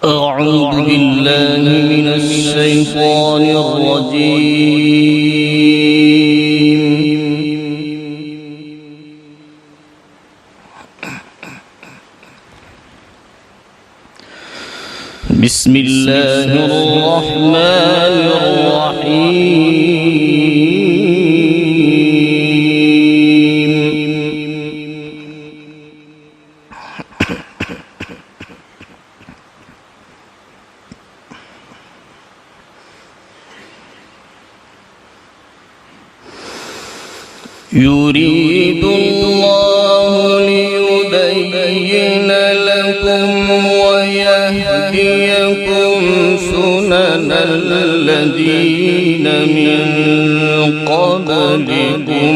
أعوذ بالله من الشيطان الرجيم. بسم الله الرحمن الرحيم. يريد الله ليبين لكم ويهديكم سنن الذين من قبلكم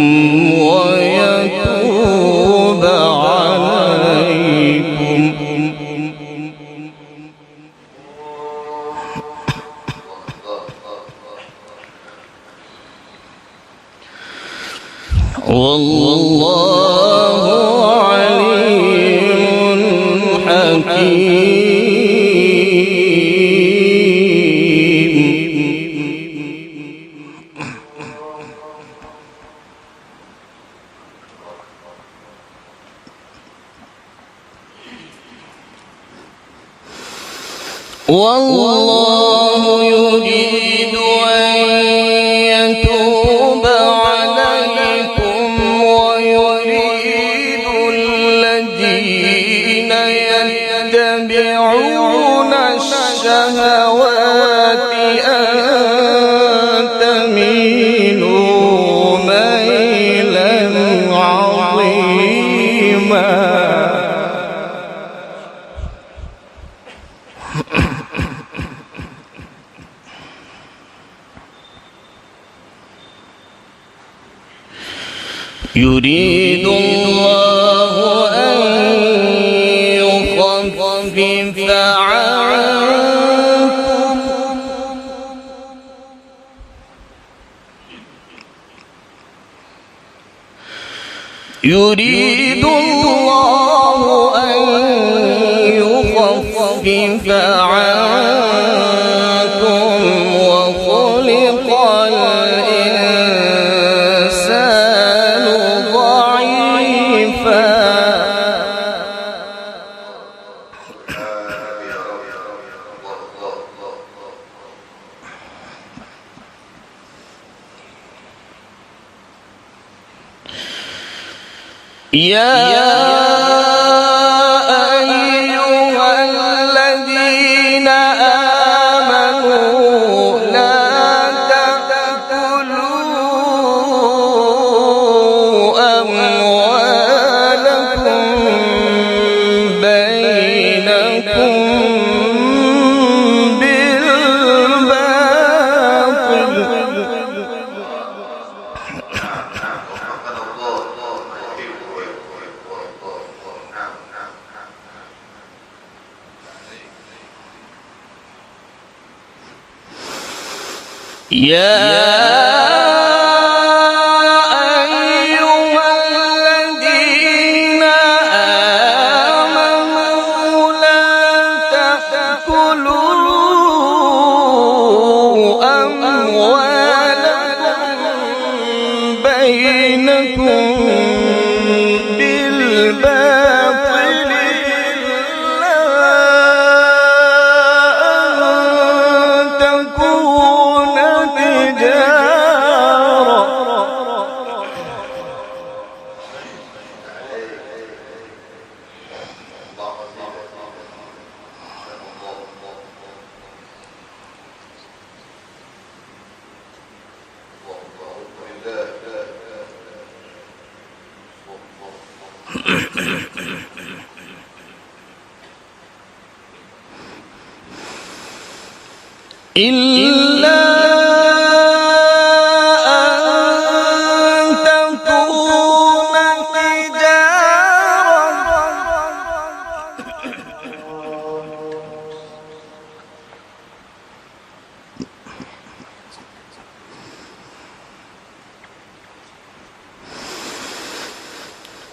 ويتوب عليكم. والله عليم حكيم. والله يريد أن يتوب عليكم ويريد الذين يتبعون الشهوات أن تميلوا ميلا عظيما. يريد الله أن يخفف عنكم. يريد الله أن يخفف عنكم وخلق الإنسان ضعيفا. يا أيها الذين آمنوا لا تأكلوا أموالكم بينكم بالباطل. يا أيها الذين آمنوا لا تأكلوا أموالكم بينكم بالباطل إلا أن تكون تجارة. إلا أن تكون تجارة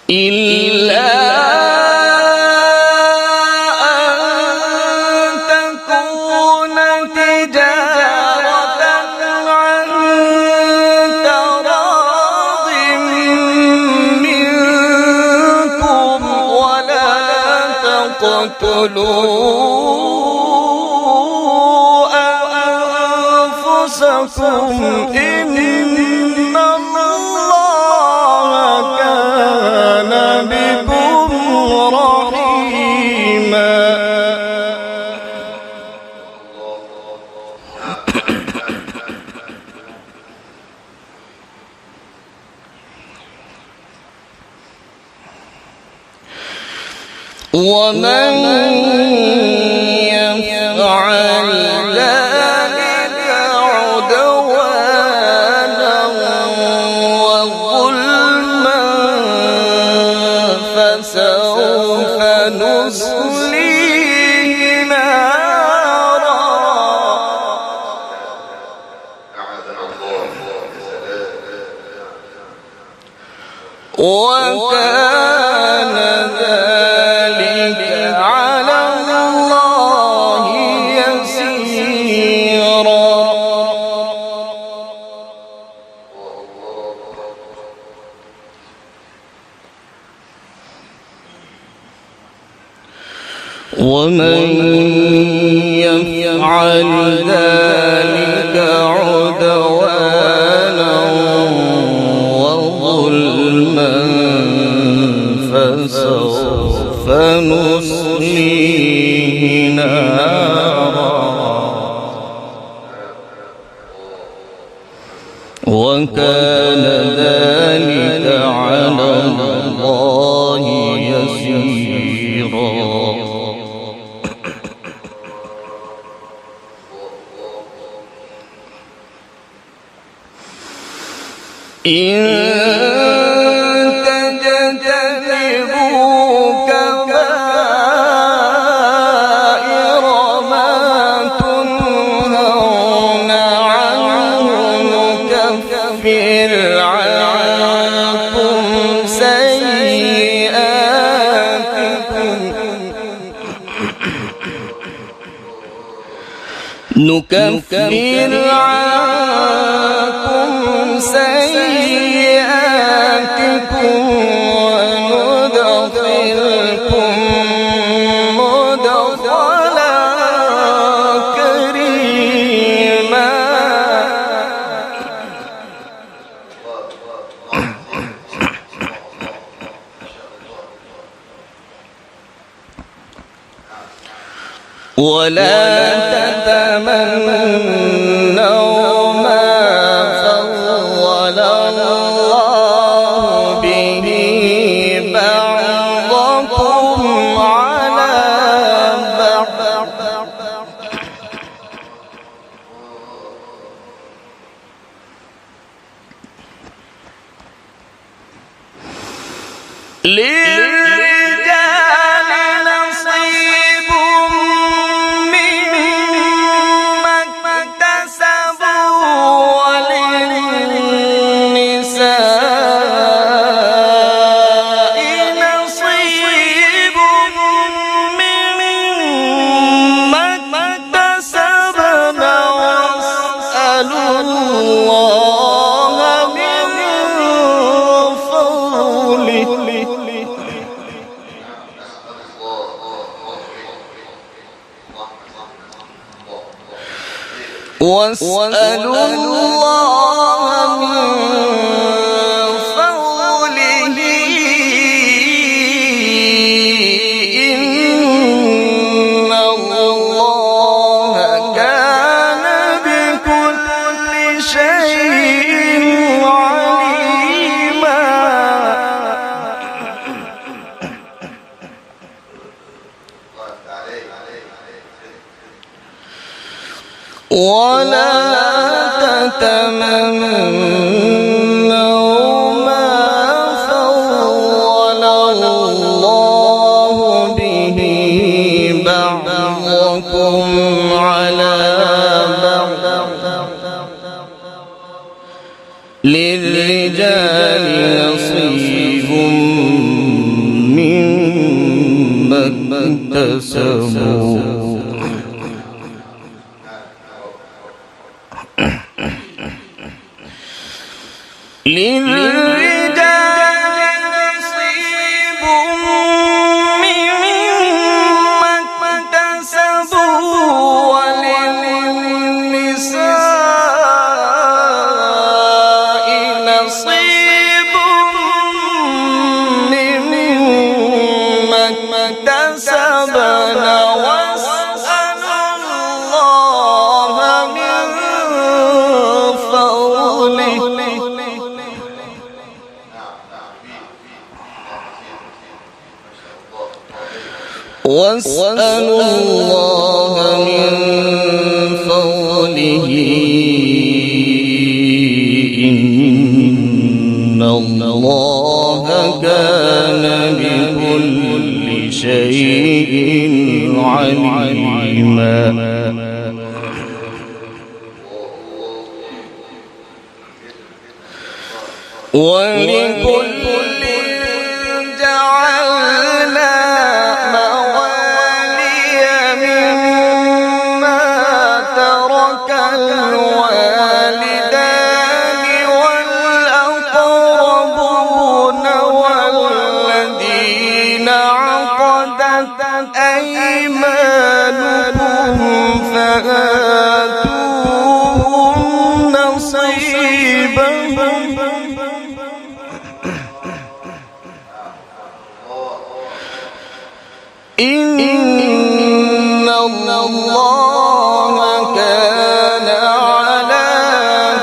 إلا أن تقتلوا أنفسكم إن الله كان بكم رحيما ومن يفعل ذلك عدوانا وظلما فسوف نصليه نارا وكان ذلك على الله يسيرا ومن يفعل ذلك عدوانا وظلما فسوف نصليه نارا وكان ذلك على الله يسيرا إن تجتنبوا كبائر ما تنهون عنه نكفر عنكم سيئاتكم وندخلكم مدخلا كريما ولا تتمنوا ما فضل الله به بعضكم على بعض للرجال نصيب مما اكتسبوا وللنساء نصيب مما اكتسبن واسألوا الله من فضله واسألوا الله من فضله إن الله كان بكل شيء عليما ولا تتمنوا ما فضل الله به بعضكم على بعض للرجال نصيب مما اكتسبوا للرجال نصيب مما اكتسبنا واسألوا الله من فضله واسألوا الله من فضله إن الله كان بكل شيء عليما ولكل جعلنا موالي مما ترك الوالدان والأقربون والذين عقدت أيمانهم فآتوهم نصيبهم إن الله كان على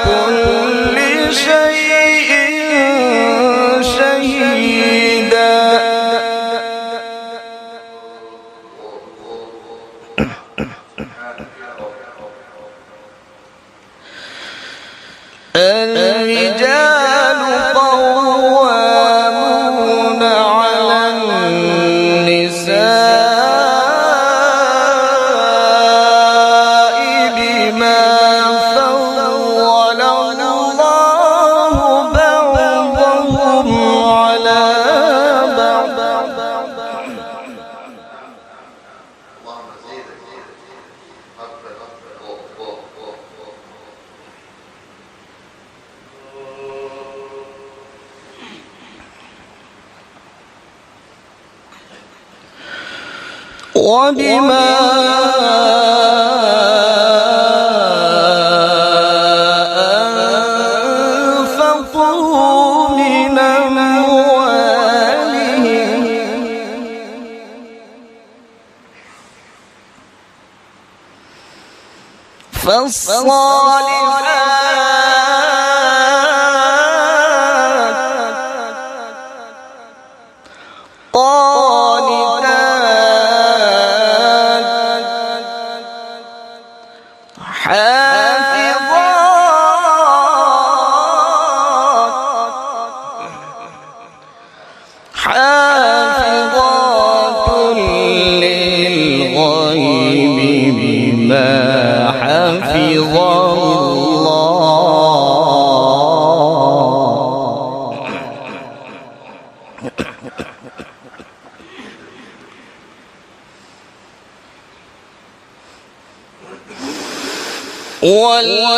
كل شيء شهيدا الرجال قوامون على النساء بما فضل الله بعضهم على بعض وبما أنفقوا من أموالهم فالصالحات حافظات للغيب بما حفظ الله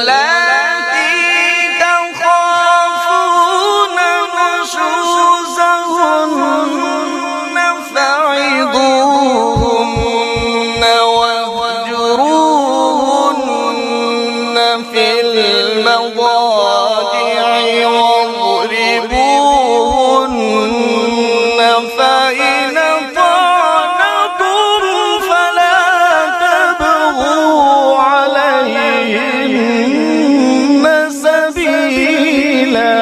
واللاتي تخافون نشوزهن فعظوهن واهجروهن في المضاجع واضربوهن فإن طعنكم فلا تبغوا عليهن سبيلا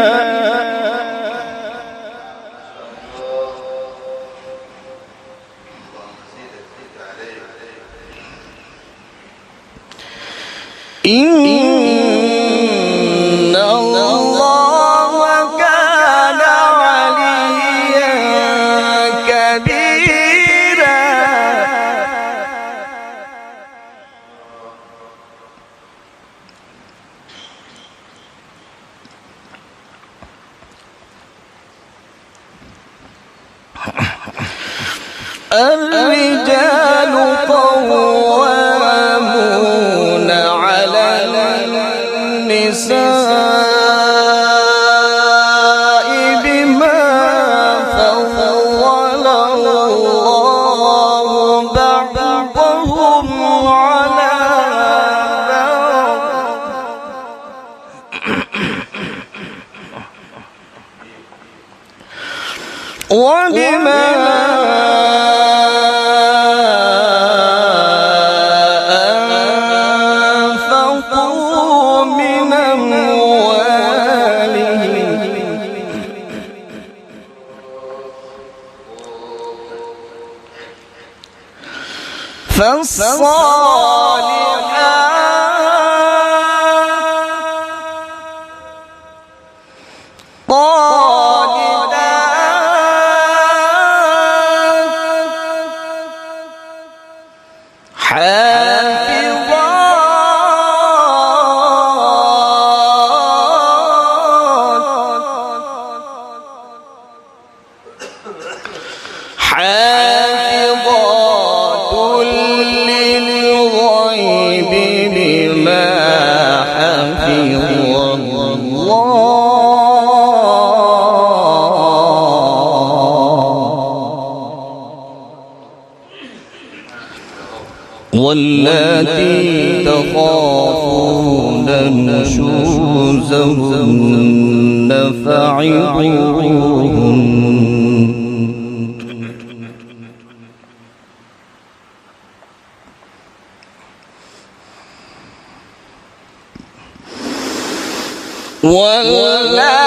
إن الله كان عليا كبيرا الرجال قوامون على النساء بما فضل الله بعضهم على بعض وبما واللاتي تخافون نشوزهن فعظوهن واللاتي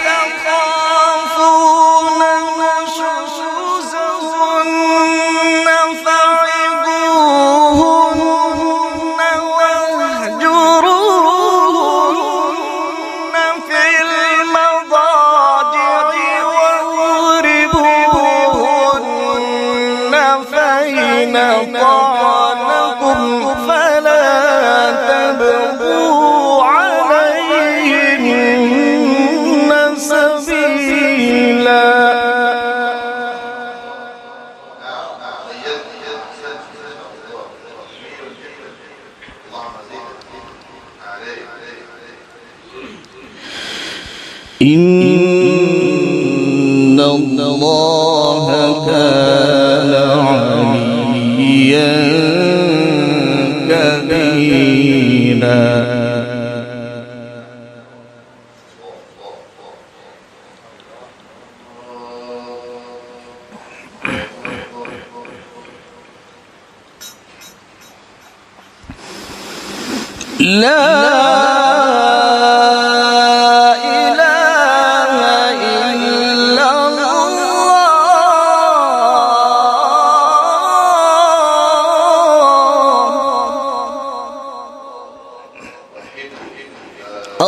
تخافون نشوزهن فعظوهن واهجروهن في المضاجع واضربوهن فإن طعنكم فلا تبغوا عليهن سبيلا. إن الله كان عليا كبيرا.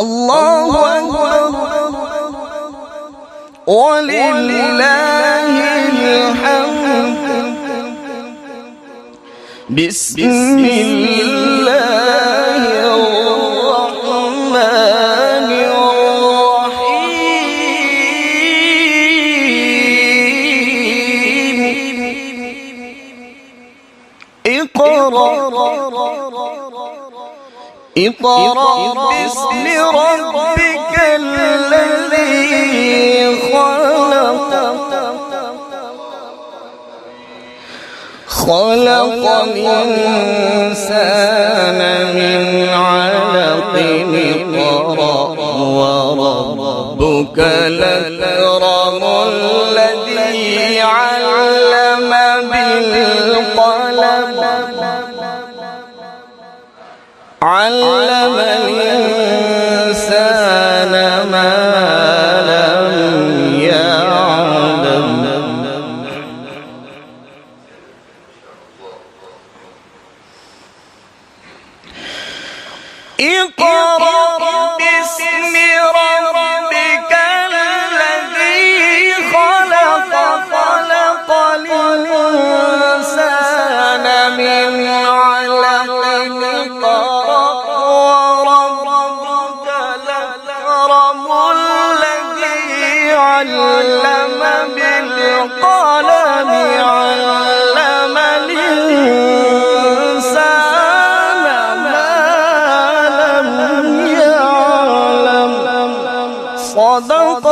الله أكبر ولله الحمد. بسم الله الرحمن الرحيم. اقرأ باسم ربك الذي خلق الإنسان من علق. اقرأ وربك الأكرم الذي علم بالقلم علم الإنسان ما لم يعلم. اقرأ باسم ربك الذي خلق الإنسان من علق. علم بالقلم علم الإنسان ما لم يعلم. صدق